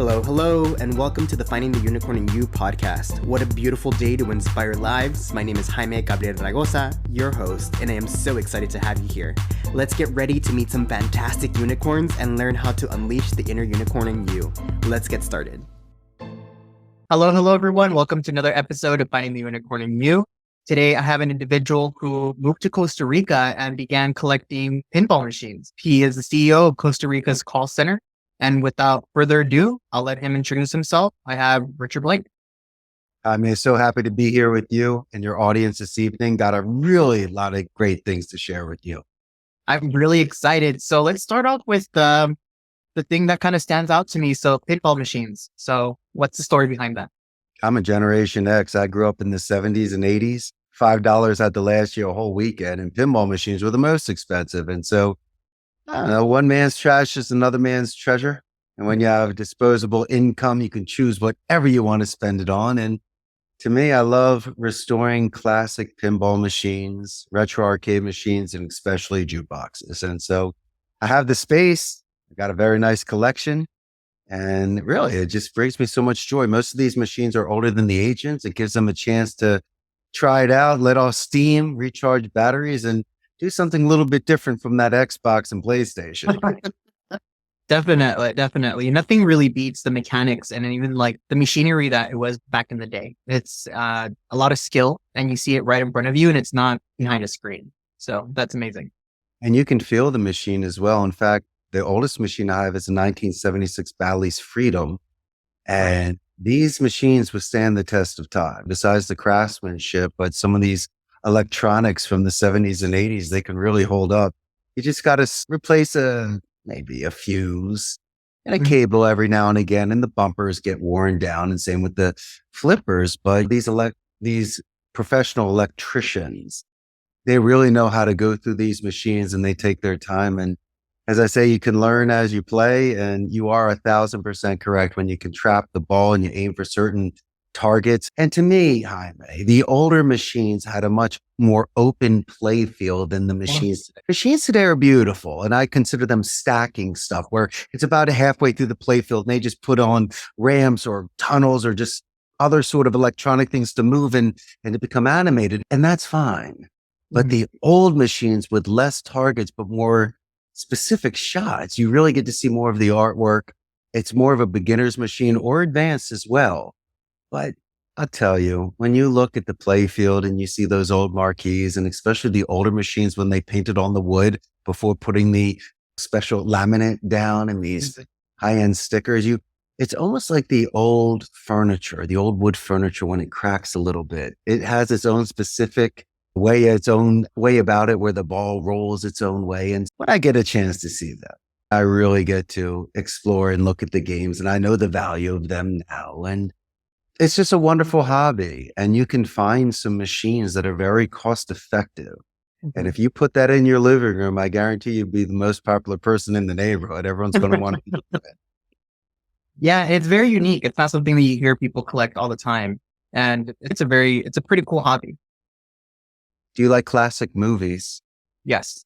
Hello, and welcome to the Finding the Unicorn in You podcast. What a beautiful day to inspire lives. My name is Jaime G, Raygoza, your host, and I am so excited to have you here. Let's get ready to meet some fantastic unicorns and learn how to unleash the inner unicorn in you. Let's get started. Hello, everyone. Welcome to another episode of Finding the Unicorn in You. Today, I have an individual who moved to Costa Rica and began collecting pinball machines. He is the CEO of Costa Rica's call center. And without further ado, I'll let him introduce himself. I have Richard Blake. I'm so happy to be here with you and your audience this evening. Got a lot of great things to share with you. I'm really excited. So let's start off with the thing that kind of stands out to me. So pinball machines. So what's the story behind that? I'm a Generation X. I grew up in the 70s and 80s. $5 had to last you a whole weekend, and pinball machines were the most expensive. And so I don't know, one man's trash is another man's treasure. And when you have disposable income, you can choose whatever you want to spend it on. And to me, I love restoring classic pinball machines, retro arcade machines, and especially jukeboxes. And so I have the space. I got a very nice collection. And really, it just brings me so much joy. Most of these machines are older than the agents. It gives them a chance to try it out, let off steam, recharge batteries, and do something a little bit different from that Xbox and PlayStation. Definitely. Nothing really beats the mechanics and even like the machinery that it was back in the day. It's a lot of skill and you see it right in front of you and it's not behind a screen. So that's amazing. And you can feel the machine as well. In fact, the oldest machine I have is a 1976 Bally's Freedom. And these machines withstand the test of time, besides the craftsmanship, but some of these electronics from the 70s and 80s, they can really hold up. You just got to replace maybe a fuse and a cable every now and again, and the bumpers get worn down, and same with the flippers. But these professional electricians, they really know how to go through these machines, and they take their time. And as I say, you can learn as you play, and you are 1,000% correct when you can trap the ball and you aim for certain targets. And to me, Jaime, the older machines had a much more open play field than the machines today. Machines today are beautiful, and I consider them stacking stuff where it's about halfway through the play field and they just put on ramps or tunnels or just other sort of electronic things to move and to become animated. And that's fine. But the old machines with less targets, but more specific shots, you really get to see more of the artwork. It's more of a beginner's machine or advanced as well. But I'll tell you, when you look at the play field and you see those old marquees, and especially the older machines when they painted on the wood before putting the special laminate down and these high-end stickers, it's almost like the old furniture, the old wood furniture when it cracks a little bit. It has its own specific way, its own way about it, where the ball rolls its own way. And when I get a chance to see that, I really get to explore and look at the games, and I know the value of them now. And it's just a wonderful hobby, and you can find some machines that are very cost effective. And if you put that in your living room, I guarantee you'd be the most popular person in the neighborhood. Everyone's going to want to do it. Yeah, it's very unique. It's not something that you hear people collect all the time. And it's a pretty cool hobby. Do you like classic movies? Yes.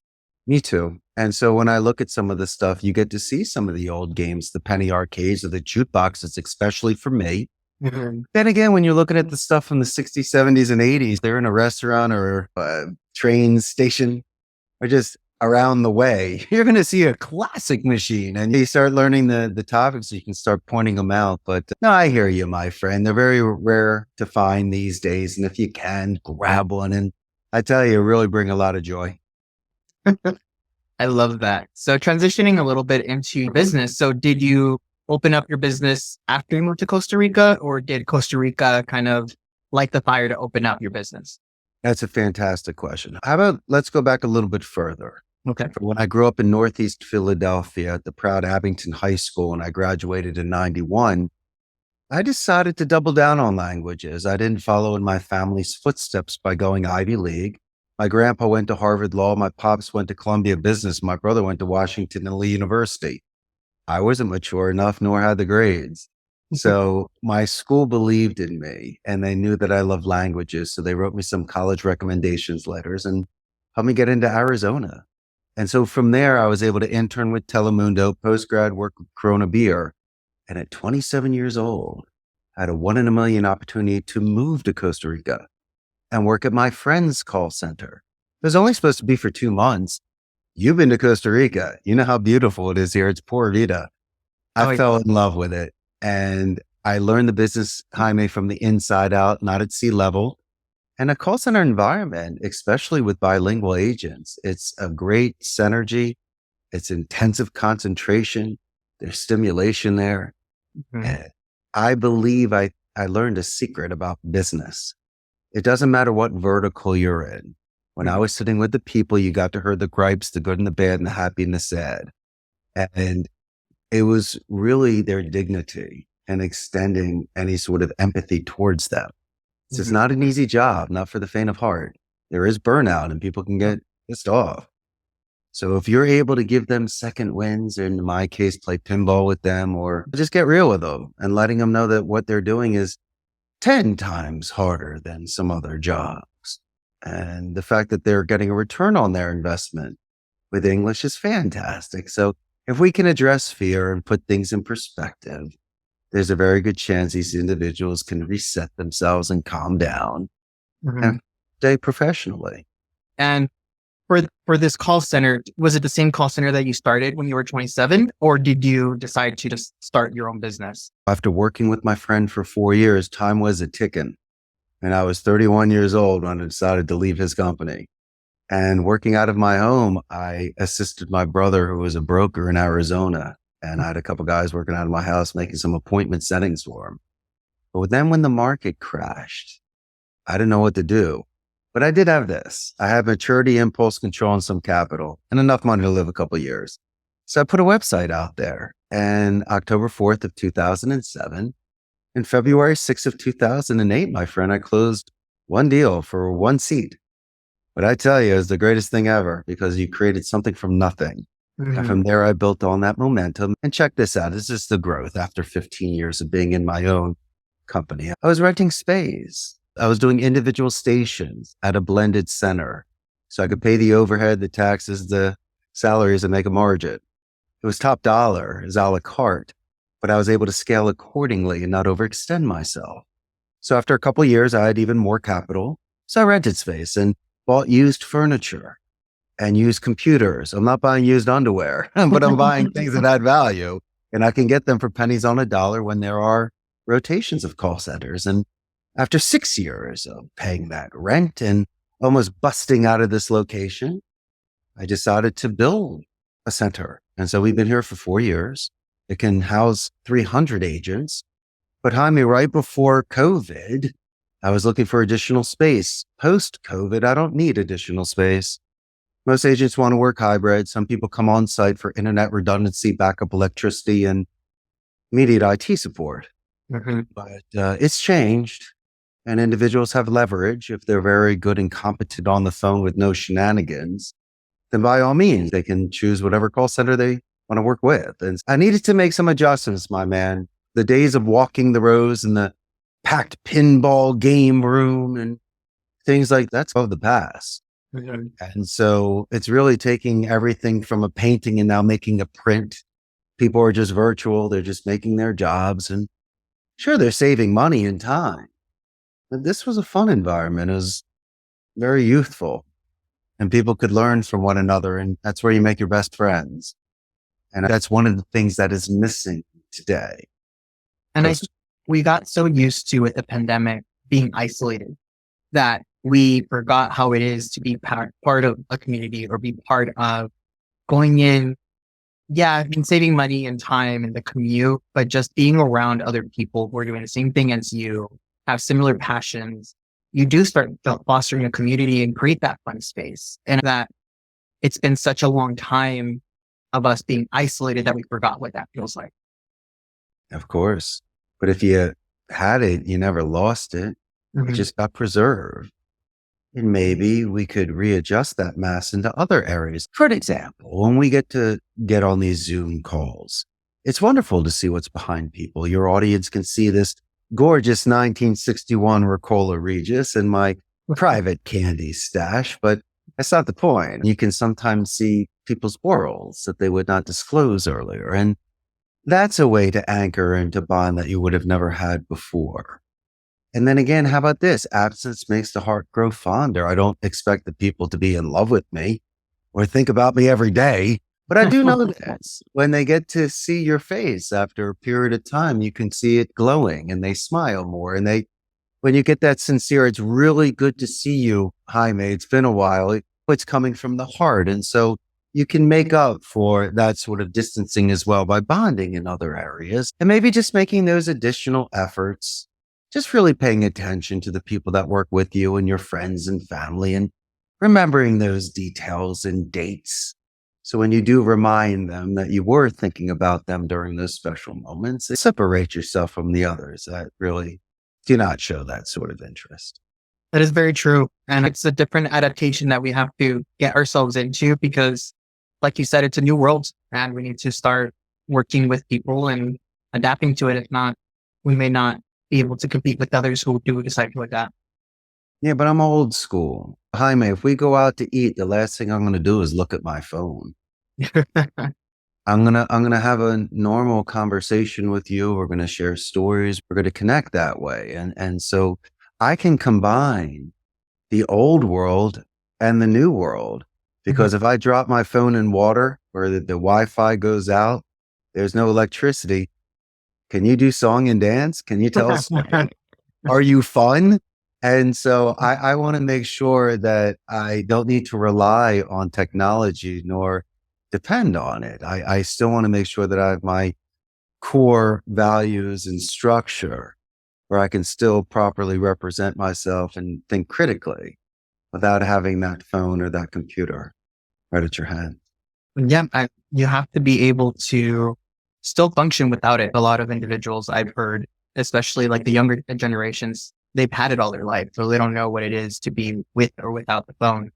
Me too. And so when I look at some of the stuff, you get to see some of the old games, the penny arcades or the jukeboxes, especially for me. Then again, when you're looking at the stuff from the 60s, 70s, and 80s, they're in a restaurant or a train station or just around the way, you're going to see a classic machine, and you start learning the topics, so you can start pointing them out. But no, I hear you, my friend. They're very rare to find these days. And if you can, grab one. And I tell you, really bring a lot of joy. I love that. So transitioning a little bit into business. So did you open up your business after you moved to Costa Rica, or did Costa Rica kind of light the fire to open up your business? That's a fantastic question. How about let's go back a little bit further. Okay. When I grew up in Northeast Philadelphia at the proud Abington High School, and I graduated in 91, I decided to double down on languages. I didn't follow in my family's footsteps by going Ivy League. My grandpa went to Harvard Law. My pops went to Columbia Business. My brother went to Washington and Lee University. I wasn't mature enough, nor had the grades. So my school believed in me, and they knew that I loved languages. So they wrote me some college recommendations letters and helped me get into Arizona. And so from there, I was able to intern with Telemundo, postgrad work with Corona Beer. And at 27 years old, I had a 1 in a million opportunity to move to Costa Rica and work at my friend's call center. It was only supposed to be for 2 months. You've been to Costa Rica. You know how beautiful it is here. It's Pura Vida. I Oh, yeah. fell in love with it. And I learned the business, Jaime, from the inside out, not at sea level. And a call center environment, especially with bilingual agents, it's a great synergy. It's intensive concentration. There's stimulation there. Mhm. And I believe I learned a secret about business. It doesn't matter what vertical you're in. When I Mhm. was sitting with the people, you got to hear the gripes, the good and the bad, and the happy and the sad. And it was really their dignity and extending any sort of empathy towards them. So it's Mhm. not an easy job, not for the faint of heart. There is burnout and people can get pissed off. So if you're able to give them second wins, or in my case, play pinball with them or just get real with them and letting them know that what they're doing is 10 times harder than some other jobs. And the fact that they're getting a return on their investment with English is fantastic. So if we can address fear and put things in perspective, there's a very good chance these individuals can reset themselves and calm down Mhm. and stay professionally. And for this call center, was it the same call center that you started when you were 27, or did you decide to just start your own business? After working with my friend for 4 years, time was a ticking. And I was 31 years old when I decided to leave his company. And working out of my home, I assisted my brother, who was a broker in Arizona. And I had a couple guys working out of my house, making some appointment settings for him. But then when the market crashed, I didn't know what to do. But I did have this. I had maturity, impulse control, and some capital and enough money to live a couple of years. So I put a website out there. And October 4th of 2007 and February 6th of 2008, my friend, I closed one deal for one seat. But I tell you, it was the greatest thing ever because you created something from nothing. And Mhm. from there, I built on that momentum. And check this out. This is the growth after 15 years of being in my own company. I was renting space. I was doing individual stations at a blended center. So I could pay the overhead, the taxes, the salaries, and make a margin. It was top dollar, it was a la carte, but I was able to scale accordingly and not overextend myself. So after a couple of years, I had even more capital. So I rented space and bought used furniture and used computers. I'm not buying used underwear, but I'm buying things that add value and I can get them for pennies on a dollar when there are rotations of call centers. And after 6 years of paying that rent and almost busting out of this location, I decided to build a center. And so we've been here for 4 years. It can house 300 agents. But Jaime, right before COVID, I was looking for additional space. Post COVID, I don't need additional space. Most agents want to work hybrid. Some people come on site for internet redundancy, backup electricity, and immediate IT support. Mhm. But it's changed. And individuals have leverage if they're very good and competent on the phone with no shenanigans. Then by all means, they can choose whatever call center they want to work with. And I needed to make some adjustments, my man. The days of walking the rows in the packed pinball game room and things like that's of the past. Mhm. And so it's really taking everything from a painting and now making a print. People are just virtual. They're just making their jobs and sure, they're saving money and time. But this was a fun environment. It was very youthful and people could learn from one another. And that's where you make your best friends. And that's one of the things that is missing today. And I think we got so used to with the pandemic being isolated that we forgot how it is to be part of a community or be part of going in. Yeah, I've been saving money and time and the commute, but just being around other people who are doing the same thing as you, have similar passions, you do start fostering a community and create that fun space. And that it's been such a long time of us being isolated that we forgot what that feels like. Of course. But if you had it, you never lost it. It Mhm. just got preserved. And maybe we could readjust that mass into other areas. For an example, when we get on these Zoom calls, it's wonderful to see what's behind people. Your audience can see this gorgeous 1961 Ricola Regis in my private candy stash, but that's not the point. You can sometimes see people's orals that they would not disclose earlier. And That's a way to anchor and to bond that you would have never had before. And then again, how about this? Absence makes the heart grow fonder. I don't expect the people to be in love with me or think about me every day. But I do know this. When they get to see your face after a period of time, you can see it glowing and they smile more. And when you get that sincere, it's really good to see you, Jaime. It's been a while. It's coming from the heart. And so you can make up for that sort of distancing as well by bonding in other areas and maybe just making those additional efforts, just really paying attention to the people that work with you and your friends and family and remembering those details and dates. So when you do remind them that you were thinking about them during those special moments, separate yourself from the others that really do not show that sort of interest. That is very true. And it's a different adaptation that we have to get ourselves into because, like you said, it's a new world and we need to start working with people and adapting to it. If not, we may not be able to compete with others who do decide to adapt. Yeah, but I'm old school. Jaime, if we go out to eat, the last thing I'm going to do is look at my phone. I'm gonna have a normal conversation with you. We're gonna share stories. We're gonna connect that way. And so I can combine the old world and the new world. Because if I drop my phone in water or the Wi-Fi goes out, there's no electricity. Can you do song and dance? Can you tell us? Are you fun? And so I want to make sure that I don't need to rely on technology nor depend on it. I still want to make sure that I have my core values and structure where I can still properly represent myself and think critically without having that phone or that computer right at your hand. Yeah, you have to be able to still function without it. A lot of individuals I've heard, especially like the younger generations, they've had it all their life, so they don't know what it is to be with or without the phone.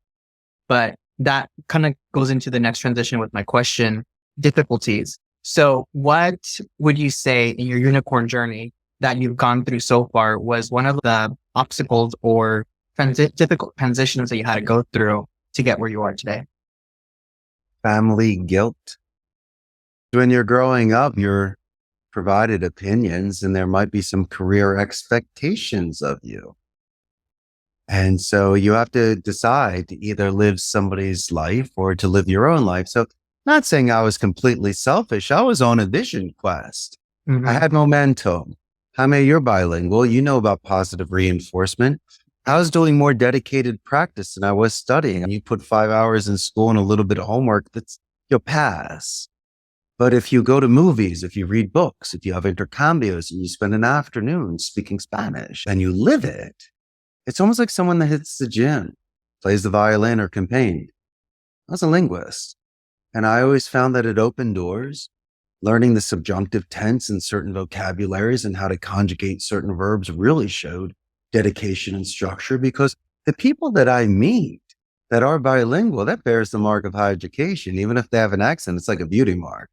But that kind of goes into the next transition with my question, difficulties. So what would you say in your unicorn journey that you've gone through so far was one of the obstacles or difficult transitions that you had to go through to get where you are today? Family guilt. When you're growing up, you're provided opinions and there might be some career expectations of you. And so you have to decide to either live somebody's life or to live your own life. So not saying I was completely selfish. I was on a vision quest. I had momentum. Jaime, you're bilingual. You know about positive reinforcement. I was doing more dedicated practice than I was studying. And you put 5 hours in school and a little bit of homework, you'll pass. But if you go to movies, if you read books, if you have intercambios and you spend an afternoon speaking Spanish and you live it, it's almost like someone that hits the gym, plays the violin or campaigned. I was a linguist. And I always found that it opened doors. Learning the subjunctive tense in certain vocabularies and how to conjugate certain verbs really showed dedication and structure because the people that I meet that are bilingual, that bears the mark of high education. Even if they have an accent, it's like a beauty mark.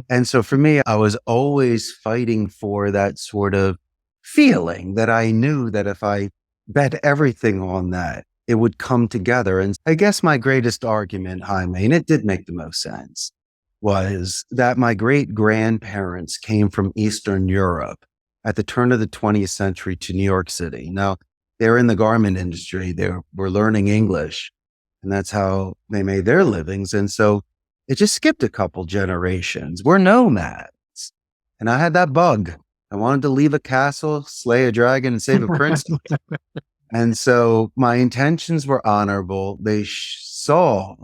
And so for me, I was always fighting for that sort of feeling that I knew that if I bet everything on that, it would come together. And I guess my greatest argument, Jaime, and it did make the most sense, was that my great grandparents came from Eastern Europe at the turn of the 20th century to New York City. Now, they're in the garment industry. They were learning English, and that's how they made their livings. And so it just skipped a couple generations. We're nomads. And I had that bug. I wanted to leave a castle, slay a dragon, and save a prince. And so my intentions were honorable. They saw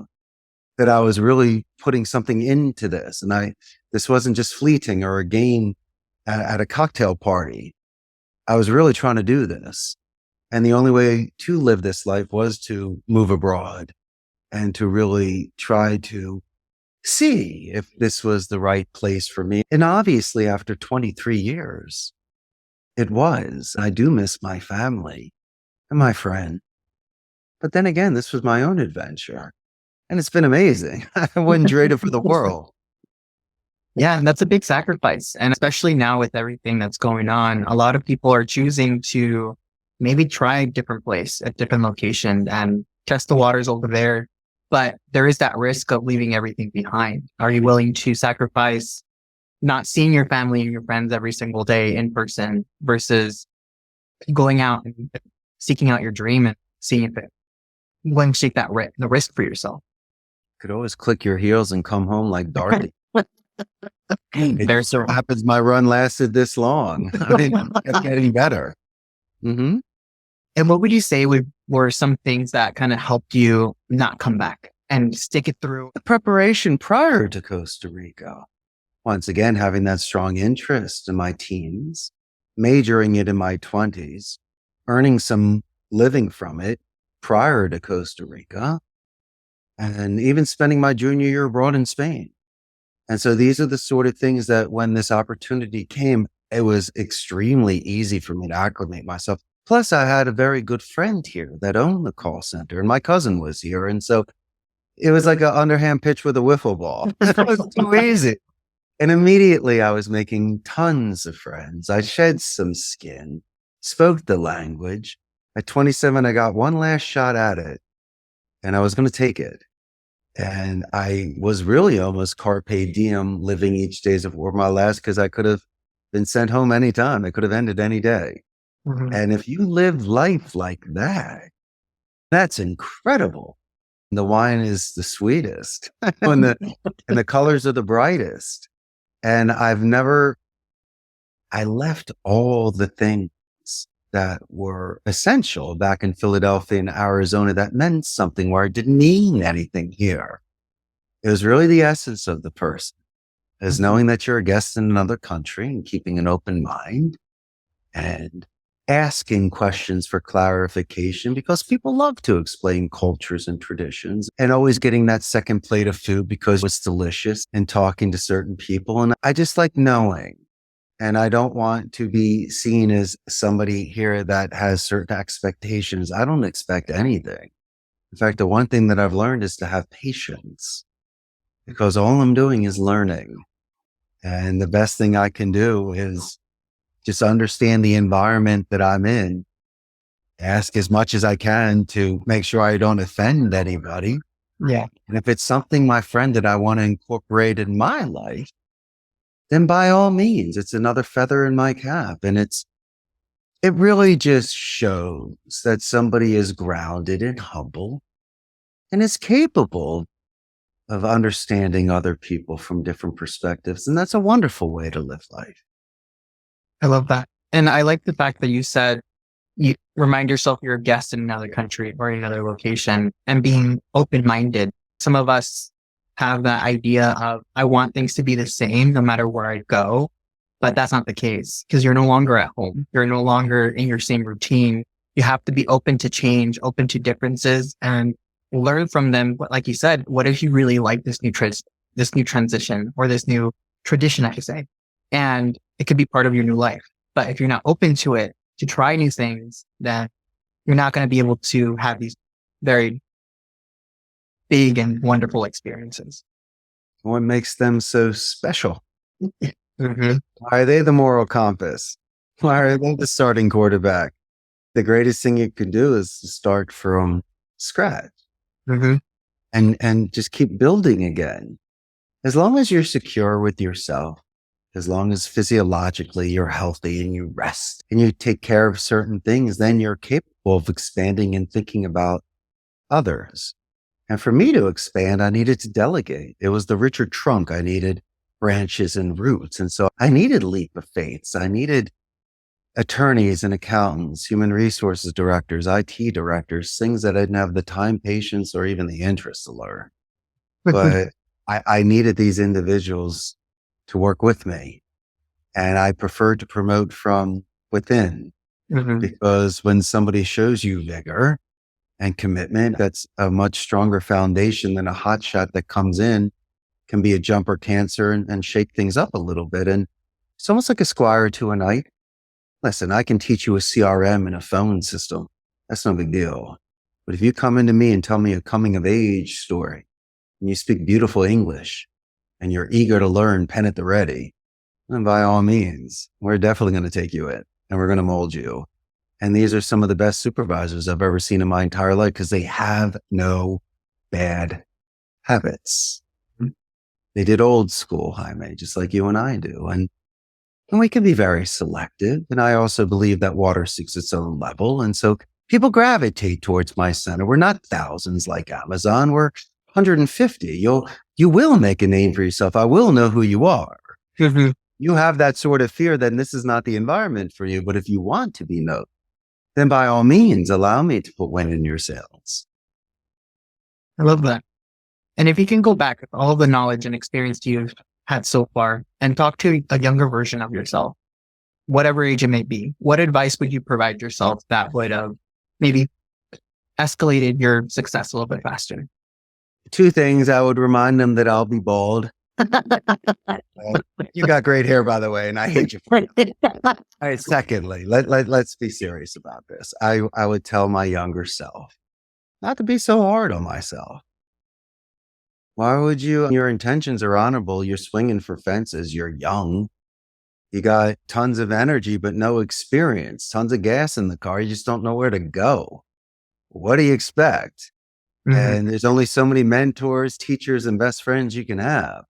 that I was really putting something into this. And this wasn't just fleeting or a game at a cocktail party. I was really trying to do this. And the only way to live this life was to move abroad and to really try to see if this was the right place for me. And obviously after 23 years, it was. I do miss my family and my friend. But then again, this was my own adventure. And it's been amazing. I wouldn't trade it for the world. Yeah, and that's a big sacrifice. And especially now with everything that's going on, a lot of people are choosing to maybe try a different place, a different location and test the waters over there. But there is that risk of leaving everything behind. Are you willing to sacrifice not seeing your family and your friends every single day in person versus going out and seeking out your dream and seeing if it willing to take the risk for yourself. Could always click your heels and come home like Dorothy. It There's just so happens my run lasted this long. I mean, it's getting better. Mm-hmm. And what would you say were some things that kind of helped you not come back and stick it through? The preparation prior to Costa Rica. Once again, having that strong interest in my teens, majoring it in my 20s, earning some living from it prior to Costa Rica, and even spending my junior year abroad in Spain. And so these are the sort of things that when this opportunity came, it was extremely easy for me to acclimate myself. Plus, I had a very good friend here that owned the call center, and my cousin was here. And so it was like an underhand pitch with a wiffle ball. It was too easy. And immediately I was making tons of friends. I shed some skin, spoke the language. At 27, I got one last shot at it, and I was going to take it. And I was really almost carpe diem, living each day as if it were my last, because I could have been sent home anytime. It could have ended any day. Mm-hmm. And if you live life like that, that's incredible. The wine is the sweetest and the colors are the brightest. And I left all the things that were essential back in Philadelphia and Arizona that meant something where I didn't mean anything here. It was really the essence of the person, is knowing that you're a guest in another country and keeping an open mind and asking questions for clarification, because people love to explain cultures and traditions, and always getting that second plate of food because it's delicious, and talking to certain people. And I just like knowing. And I don't want to be seen as somebody here that has certain expectations. I don't expect anything. In fact, the one thing that I've learned is to have patience, because all I'm doing is learning. And the best thing I can do is just understand the environment that I'm in, ask as much as I can to make sure I don't offend anybody. Yeah. And if it's something, my friend, that I want to incorporate in my life, then by all means, it's another feather in my cap. And it really just shows that somebody is grounded and humble and is capable of understanding other people from different perspectives. And that's a wonderful way to live life. I love that. And I like the fact that you said you remind yourself you're a guest in another country or in another location, and being open-minded. Some of us have that idea of, I want things to be the same no matter where I go, but that's not the case, because you're no longer at home. You're no longer in your same routine. You have to be open to change, open to differences, and learn from them. Like you said, what if you really like this new transition, or this new tradition, I should say, and it could be part of your new life. But if you're not open to it, to try new things, then you're not going to be able to have these very big and wonderful experiences. What makes them so special? Mm-hmm. Why are they the moral compass? Why are they the starting quarterback? The greatest thing you can do is to start from scratch, Mm-hmm. and just keep building again. As long as you're secure with yourself, as long as physiologically you're healthy and you rest and you take care of certain things, then you're capable of expanding and thinking about others. And for me to expand, I needed to delegate. It was the richer trunk. I needed branches and roots. And so I needed leap of faiths. I needed attorneys and accountants, human resources directors, IT directors, things that I didn't have the time, patience, or even the interest to learn. But I needed these individuals to work with me. And I preferred to promote from within, Mm-hmm. because when somebody shows you vigor and commitment, that's a much stronger foundation than a hot shot that comes in, can be a jumper cancer and shake things up a little bit. And it's almost like a squire to a knight. Listen, I can teach you a CRM and a phone system. That's no big deal. But if you come into me and tell me a coming of age story, and you speak beautiful English, and you're eager to learn, pen at the ready, then by all means, we're definitely going to take you in, and we're going to mold you. And these are some of the best supervisors I've ever seen in my entire life, because they have no bad habits. They did old school, Jaime, just like you and I do. And we can be very selective. And I also believe that water seeks its own level. And so people gravitate towards my center. We're not thousands like Amazon. We're 150. You will make a name for yourself. I will know who you are. Mhm. You have that sort of fear that this is not the environment for you. But if you want to be known, then by all means, allow me to put wind in your sails. I love that. And if you can go back with all the knowledge and experience you've had so far and talk to a younger version of yourself, whatever age it may be, what advice would you provide yourself that would have maybe escalated your success a little bit faster? Two things. I would remind them that I'll be bald. You got great hair, by the way, and I hate you for it. All right. Secondly, let's be serious about this. I would tell my younger self not to be so hard on myself. Why would you? Your intentions are honorable. You're swinging for fences. You're young. You got tons of energy, but no experience, tons of gas in the car. You just don't know where to go. What do you expect? Mhm. And there's only so many mentors, teachers, and best friends you can have.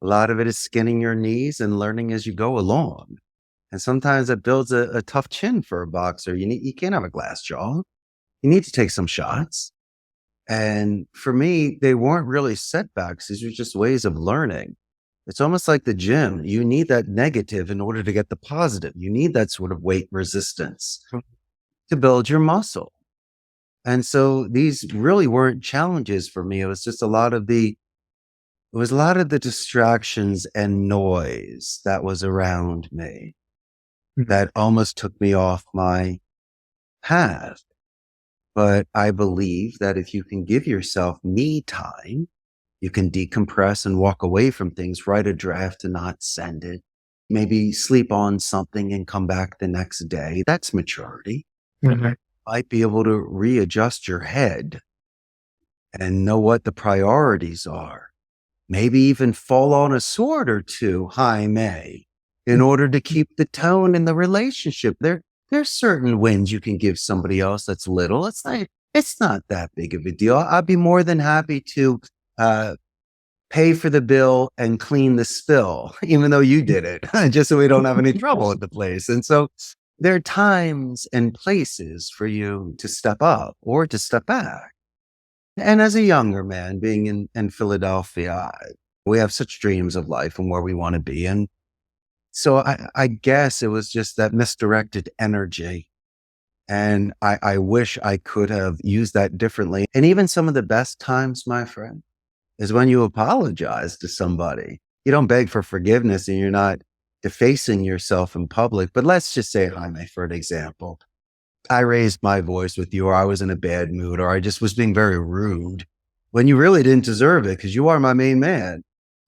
A lot of it is skinning your knees and learning as you go along. And sometimes it builds a tough chin for a boxer. You can't have a glass jaw. You need to take some shots. And for me, they weren't really setbacks. These were just ways of learning. It's almost like the gym. You need that negative in order to get the positive. You need that sort of weight resistance to build your muscle. And so these really weren't challenges for me. It was just a lot of the distractions and noise that was around me that almost took me off my path. But I believe that if you can give yourself me time, you can decompress and walk away from things, write a draft and not send it, maybe sleep on something and come back the next day. That's maturity. Mhm. Might be able to readjust your head and know what the priorities are. Maybe even fall on a sword or two, Jaime, in order to keep the tone in the relationship. There's certain wins you can give somebody else that's little. It's not that big of a deal. I'd be more than happy to pay for the bill and clean the spill, even though you did it, just so we don't have any trouble at the place. And so there are times and places for you to step up or to step back. And as a younger man, being in Philadelphia, we have such dreams of life and where we want to be. And so I guess it was just that misdirected energy. And I wish I could have used that differently. And even some of the best times, my friend, is when you apologize to somebody. You don't beg for forgiveness and you're not defacing yourself in public. But let's just say, Jaime, for an example, I raised my voice with you, or I was in a bad mood, or I just was being very rude when you really didn't deserve it because you are my main man.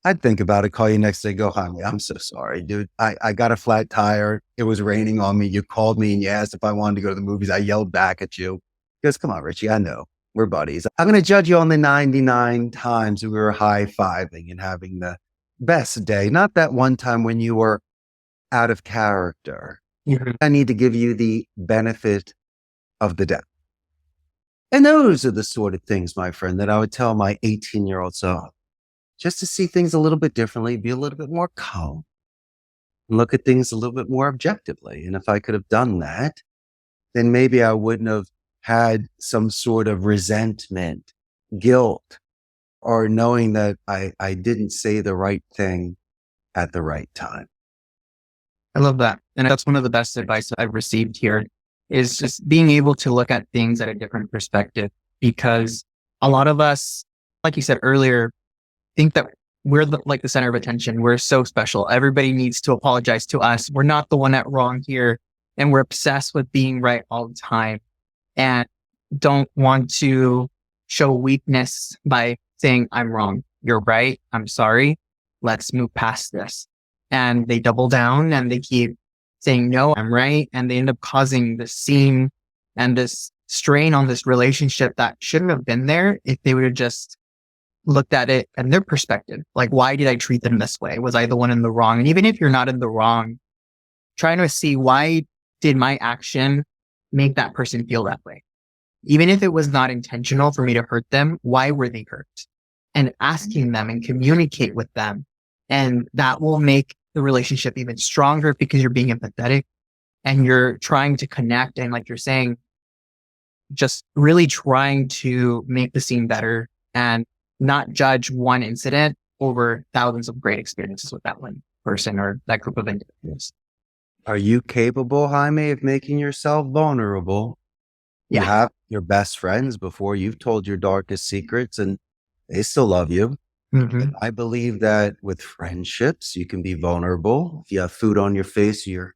I'd think about it, call you next day, go, Jaime, I'm so sorry, dude. I got a flat tire. It was raining on me. You called me and you asked if I wanted to go to the movies. I yelled back at you. He goes, come on, Richie, I know. We're buddies. I'm going to judge you on the 99 times we were high-fiving and having the best day, not that one time when you were out of character. Mhm. I need to give you the benefit of the doubt. And those are the sort of things, my friend, that I would tell my 18-year-old self. Just to see things a little bit differently, be a little bit more calm, and look at things a little bit more objectively. And if I could have done that, then maybe I wouldn't have had some sort of resentment, guilt, or knowing that I didn't say the right thing at the right time. I love that. And that's one of the best advice I've received here is just being able to look at things at a different perspective, because a lot of us, like you said earlier, think that we're like the center of attention. We're so special. Everybody needs to apologize to us. We're not the one at wrong here. And we're obsessed with being right all the time and don't want to show weakness by saying, I'm wrong. You're right. I'm sorry. Let's move past this. And they double down and they keep saying, no, I'm right. And they end up causing this scene and this strain on this relationship that shouldn't have been there if they would have just looked at it and their perspective. Like, why did I treat them this way? Was I the one in the wrong? And even if you're not in the wrong, trying to see why did my action make that person feel that way? Even if it was not intentional for me to hurt them, why were they hurt? and asking them and communicate with them. And that will make the relationship even stronger because you're being empathetic and you're trying to connect. And like you're saying, just really trying to make the scene better and not judge one incident over thousands of great experiences with that one person or that group of individuals. Are you capable, Jaime, of making yourself vulnerable? You Yeah. have your best friends before you've told your darkest secrets and they still love you. Mm-hmm. I believe that with friendships, you can be vulnerable. If you have food on your face, your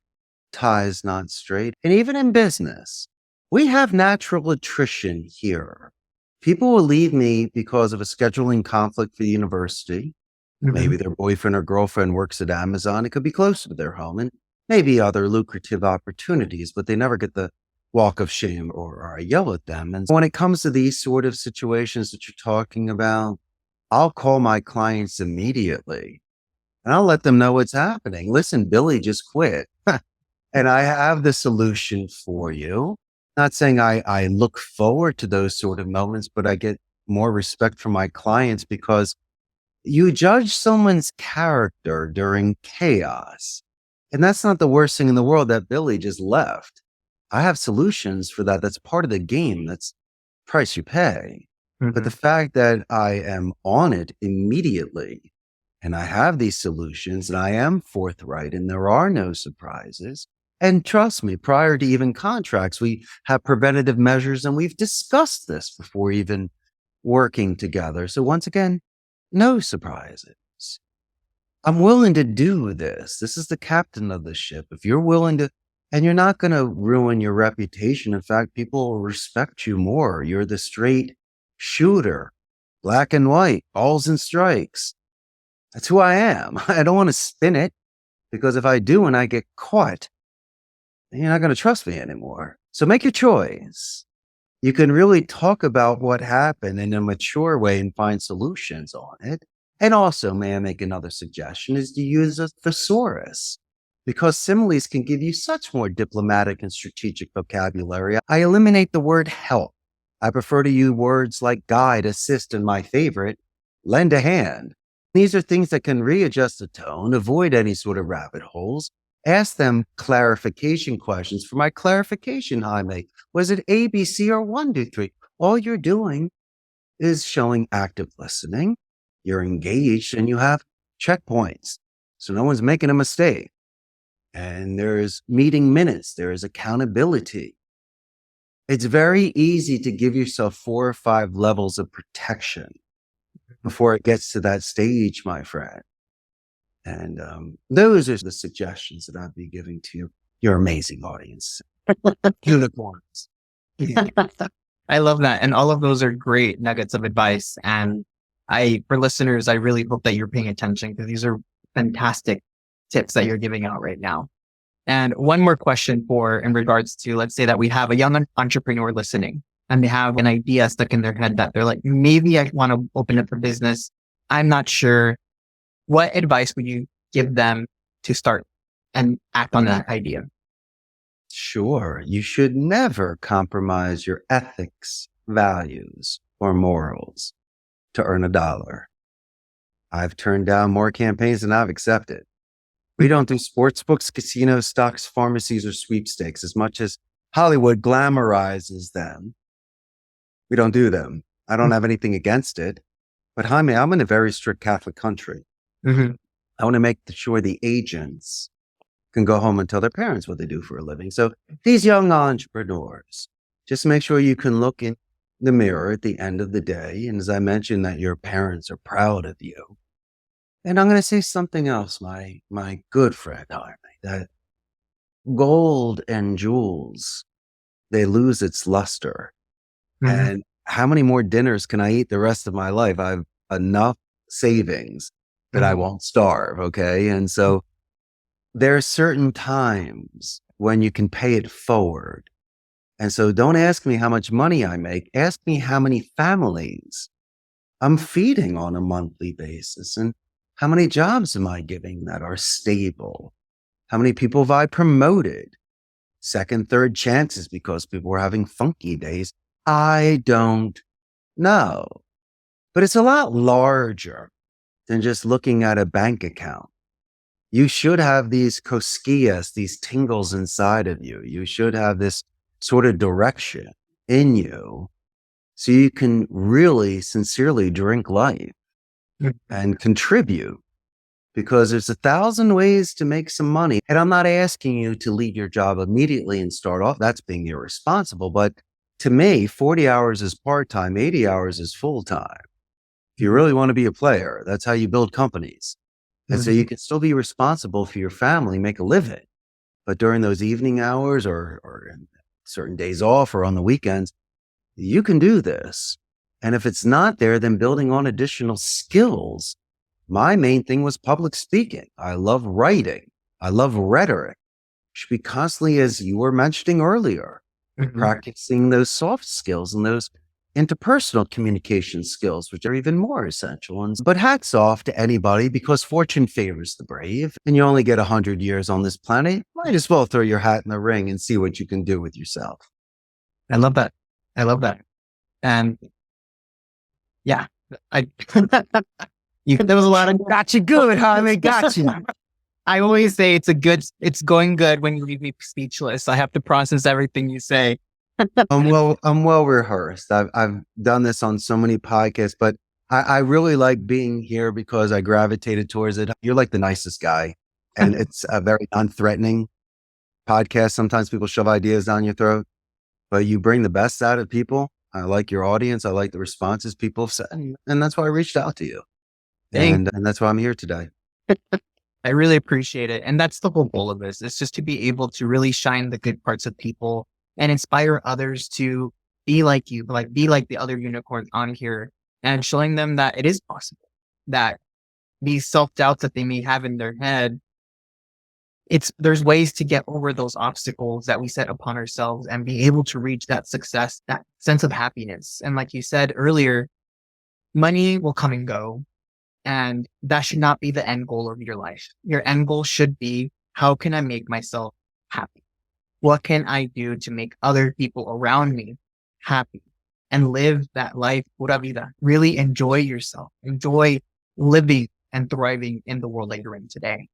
tie is not straight. And even in business, we have natural attrition here. People will leave me because of a scheduling conflict for the university. Mm-hmm. Maybe their boyfriend or girlfriend works at Amazon. It could be closer to their home and maybe other lucrative opportunities, but they never get the walk of shame or I yell at them. And when it comes to these sort of situations that you're talking about, I'll call my clients immediately and I'll let them know what's happening. Listen, Billy just quit and I have the solution for you. Not saying I look forward to those sort of moments, but I get more respect from my clients because you judge someone's character during chaos. And that's not the worst thing in the world that Billy just left. I have solutions for that. That's part of the game. That's the price you pay. Mm-hmm. But the fact that I am on it immediately and I have these solutions and I am forthright and there are no surprises. And trust me, prior to even contracts, we have preventative measures and we've discussed this before even working together. So once again, no surprises. I'm willing to do this. This is the captain of the ship. If you're willing to, and you're not going to ruin your reputation. In fact, people will respect you more. You're the straight shooter, black and white, balls and strikes. That's who I am. I don't want to spin it because if I do and I get caught, you're not going to trust me anymore. So make your choice. You can really talk about what happened in a mature way and find solutions on it. And also, may I make another suggestion, is to use a thesaurus because similes can give you such more diplomatic and strategic vocabulary. I eliminate the word help. I prefer to use words like guide, assist, and my favorite, lend a hand. These are things that can readjust the tone, avoid any sort of rabbit holes. Ask them clarification questions. For my clarification, Jaime, was it A, B, C, or 1, 2, 3? All you're doing is showing active listening. You're engaged and you have checkpoints. So no one's making a mistake. And there's meeting minutes. There is accountability. It's very easy to give yourself 4 or 5 levels of protection before it gets to that stage, my friend. And those are the suggestions that I'd be giving to your amazing audience. Unicorns. Yeah. I love that. And all of those are great nuggets of advice. And for listeners, I really hope that you're paying attention because these are fantastic tips that you're giving out right now. And one more question in regards to, let's say that we have a young entrepreneur listening and they have an idea stuck in their head that they're like, maybe I want to open up a business. I'm not sure. What advice would you give them to start and act on that idea? Sure. You should never compromise your ethics, values, or morals to earn $1. I've turned down more campaigns than I've accepted. We don't do sports books, casinos, stocks, pharmacies, or sweepstakes as much as Hollywood glamorizes them. We don't do them. I don't have anything against it. But Jaime, I'm in a very strict Catholic country. Mm-hmm. I want to make sure the agents can go home and tell their parents what they do for a living. So these young entrepreneurs, just make sure you can look in the mirror at the end of the day. And as I mentioned, that your parents are proud of you. And I'm going to say something else, my good friend, Jaime, that gold and jewels, they lose its luster. Mm-hmm. And how many more dinners can I eat the rest of my life? I have enough savings that I won't starve. Okay. And so there are certain times when you can pay it forward. And so don't ask me how much money I make. Ask me how many families I'm feeding on a monthly basis and how many jobs am I giving that are stable? How many people have I promoted? Second, third chances because people were having funky days. I don't know. but it's a lot larger than just looking at a bank account. You should have these cosquillas, these tingles inside of you. You should have this sort of direction in you so you can really sincerely drink life and contribute, because there's 1,000 ways to make some money. And I'm not asking you to leave your job immediately and start off. That's being irresponsible. But to me, 40 hours is part-time, 80 hours is full-time. If you really want to be a player, that's how you build companies. And so you can still be responsible for your family, make a living. But during those evening hours or certain days off or on the weekends, you can do this. And if it's not there, then building on additional skills. My main thing was public speaking. I love writing. I love rhetoric. You should be constantly, as you were mentioning earlier, practicing those soft skills and those interpersonal communication skills, which are even more essential. But hats off to anybody, because fortune favors the brave, and you only get 100 years on this planet. Might as well throw your hat in the ring and see what you can do with yourself. I love that. I love that. And yeah, there was a lot of got you good, Jaime, got you. I always say it's going good when you leave me speechless. I have to process everything you say. I'm well rehearsed. I've done this on so many podcasts, but I really like being here because I gravitated towards it. You're like the nicest guy, and it's a very non-threatening podcast. Sometimes people shove ideas down your throat, but you bring the best out of people. I like your audience. I like the responses people have said, and that's why I reached out to you. And that's why I'm here today. I really appreciate it. And that's the whole goal of this. It's just to be able to really shine the good parts of people and inspire others to be like you, be like the other unicorns on here, and showing them that it is possible, that these self-doubts that they may have in their head, there's ways to get over those obstacles that we set upon ourselves and be able to reach that success, that sense of happiness. And like you said earlier, money will come and go, and that should not be the end goal of your life. Your end goal should be, how can I make myself happy? What can I do to make other people around me happy and live that life, pura vida? Really enjoy yourself, enjoy living and thriving in the world that you're in today.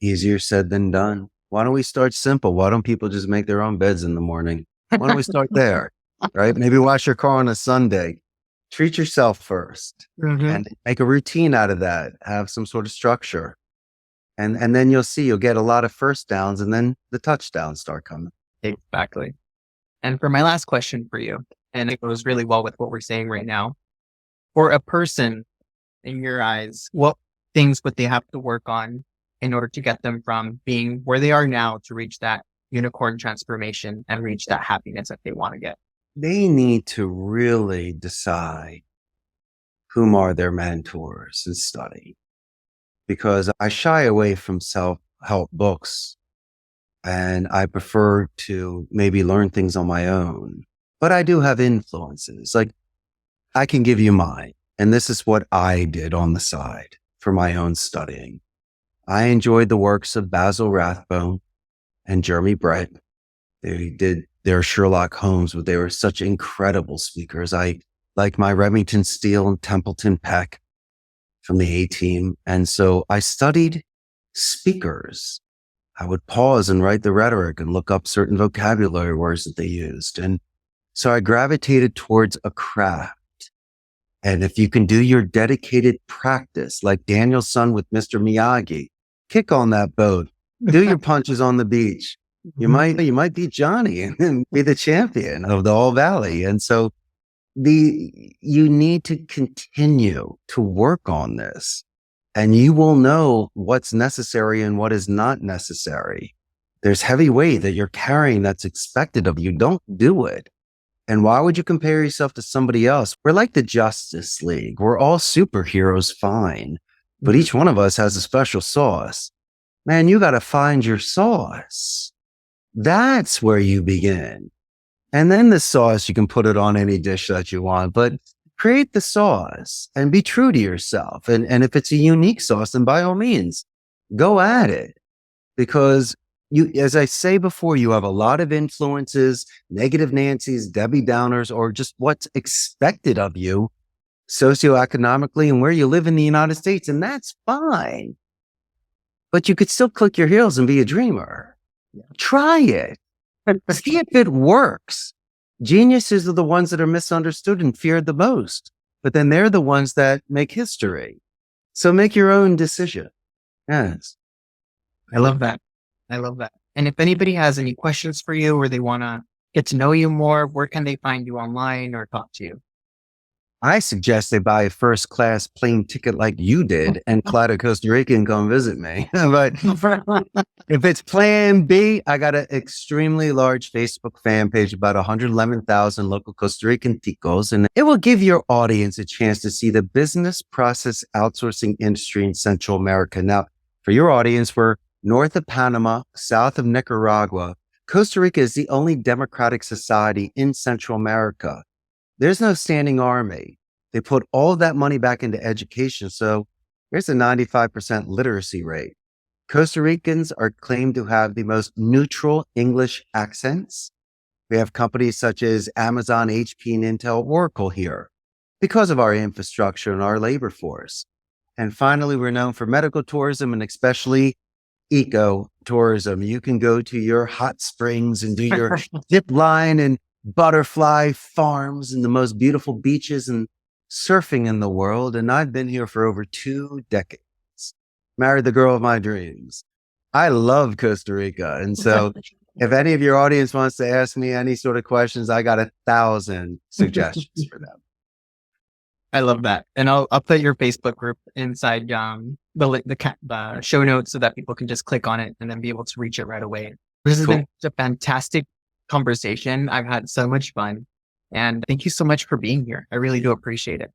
Easier said than done. Why don't we start simple? Why don't people just make their own beds in the morning? Why don't we start there, right? Maybe wash your car on a Sunday. Treat yourself first and make a routine out of that. Have some sort of structure. And then you'll get a lot of first downs, and then the touchdowns start coming. Exactly. And for my last question for you, and it goes really well with what we're saying right now, for a person in your eyes, what things would they have to work on in order to get them from being where they are now to reach that unicorn transformation and reach that happiness that they want to get? They need to really decide whom are their mentors and study. Because I shy away from self-help books, and I prefer to maybe learn things on my own. But I do have influences. Like, I can give you mine, and this is what I did on the side for my own studying. I enjoyed the works of Basil Rathbone and Jeremy Brett. They did their Sherlock Holmes, but they were such incredible speakers. I like my Remington Steele and Templeton Peck from the A-Team. And so I studied speakers. I would pause and write the rhetoric and look up certain vocabulary words that they used. And so I gravitated towards a craft. And if you can do your dedicated practice, like Daniel's son with Mr. Miyagi, kick on that boat, do your punches on the beach. You might be Johnny and be the champion of the All Valley. And so you need to continue to work on this, and you will know what's necessary and what is not necessary. There's heavy weight that you're carrying that's expected of you. Don't do it. And why would you compare yourself to somebody else? We're like the Justice League. We're all superheroes, fine, but each one of us has a special sauce. Man, you got to find your sauce. That's where you begin. And then the sauce, you can put it on any dish that you want, but create the sauce and be true to yourself. And if it's a unique sauce, then by all means, go at it. Because as I say before, you have a lot of influences, negative Nancy's, Debbie Downers, or just what's expected of you. socioeconomically and where you live in the United States. And that's fine. But you could still click your heels and be a dreamer. Try it. See if it works. Geniuses are the ones that are misunderstood and feared the most, but then they're the ones that make history. So make your own decision. Yes. I love that. I love that. And if anybody has any questions for you or they want to get to know you more, where can they find you online or talk to you? I suggest they buy a first class plane ticket like you did and fly to Costa Rica and come visit me. But if it's plan B, I got an extremely large Facebook fan page, about 111,000 local Costa Rican ticos, and it will give your audience a chance to see the business process outsourcing industry in Central America. Now, for your audience, we're north of Panama, south of Nicaragua. Costa Rica is the only democratic society in Central America. There's no standing army. They put all of that money back into education. So there's a 95% literacy rate. Costa Ricans are claimed to have the most neutral English accents. We have companies such as Amazon, HP, and Intel, Oracle here because of our infrastructure and our labor force. And finally, we're known for medical tourism and especially eco-tourism. You can go to your hot springs and do your zip line and butterfly farms and the most beautiful beaches and surfing in the world. And I've been here for over 2 decades. Married the girl of my dreams. I love Costa Rica. And so if any of your audience wants to ask me any sort of questions, I got 1,000 suggestions for them. I love that. And I'll put your Facebook group inside the show notes so that people can just click on it and then be able to reach it right away. This has been a fantastic conversation. I've had so much fun. And thank you so much for being here. I really do appreciate it.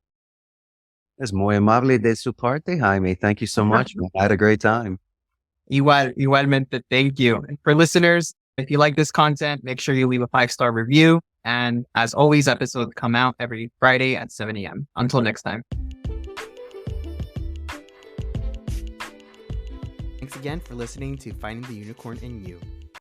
Es muy amable de su parte, Jaime. Thank you so much. I had a great time. Igualmente, thank you. And for listeners, if you like this content, make sure you leave a 5-star review. And as always, episodes come out every Friday at 7 a.m. Until next time. Thanks again for listening to Finding the Unicorn in You.